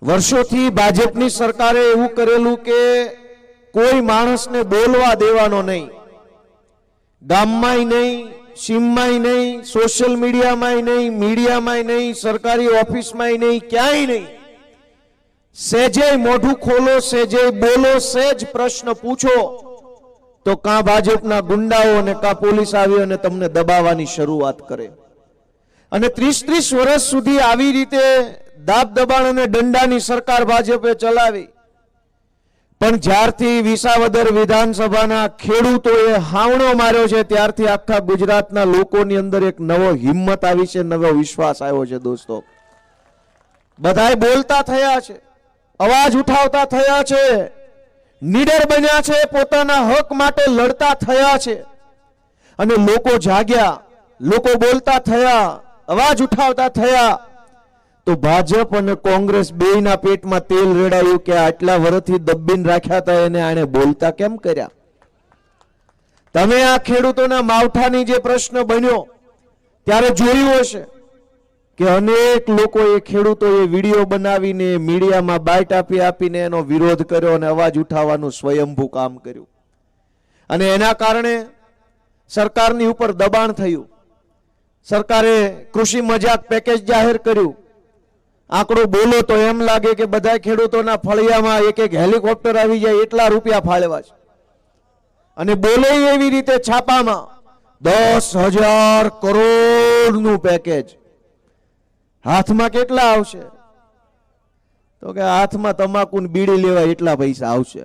વર્ષોથી ભાજપની સરકારે એવું કરેલું કે કોઈ માણસને બોલવા દેવાનો નહીં, ગામમાંય નહીં, સીમમાંય નહીં, સોશિયલ મીડિયામાંય નહીં, મીડિયામાંય નહીં, સરકારી ઓફિસમાંય નહીં, ક્યાંય નહીં. સેજે મોઢું ખોલો, સેજે બોલો, સેજ પ્રશ્ન પૂછો તો કાં ભાજપના ગુંડાઓ અને કાં પોલીસ આવી અને તમને દબાવવાની શરૂઆત કરે. અને 30-30 વર્ષ સુધી આવી રીતે દાબ દબાણ અને દંડાની સરકાર ભાજપે ચલાવી. પણ જ્યારથી વિસાવદર વિધાનસભાના ખેડૂતોએ હાવણો માર્યો છે ત્યારથી આખા ગુજરાતના લોકોની અંદર એક નવો હિંમત આવી છે, નવો વિશ્વાસ આવ્યો છે. દોસ્તો, બધાય બોલતા થયા છે, અવાજ ઉઠાવતા થયા છે, નીડર બન્યા છે, પોતાના હક માટે લડતા થયા છે. અને લોકો જાગ્યા, લોકો બોલતા થયા, અવાજ ઉઠાવતા થયા. તો ભાજપ અને કોંગ્રેસ બેયના પેટમાં તેલ રેડાયું કે આટલા વર્ષથી દબીને રાખ્યા હતા એને આણે બોલતા કેમ કર્યા. તમે આ ખેડૂતોના માવઠાની જે પ્રશ્ન બન્યો ત્યારે જોયું હશે કે અનેક લોકોએ, ખેડૂતોએ વિડીયો બનાવીને મીડિયામાં બાઇટ આપીને એનો વિરોધ કર્યો અને અવાજ ઉઠાવવાનું સ્વયંભૂ કામ કર્યું. અને એના કારણે સરકારની ઉપર દબાણ થયું. સરકારે કૃષિ મજાક પેકેજ જાહેર કર્યું. આંકડો બોલો તો એમ લાગે કે બધા ખેડૂતોના ફળિયામાં એક હેલિકોપ્ટર આવી જાય એટલા રૂપિયા ફાળવા છે. અને બોલે એવી રીતે છાપામાં 10,000 કરોડનું પેકેજ. હાથમાં કેટલા આવશે? તો કે હાથમાં તમાકુ બીડી લેવા એટલા પૈસા આવશે.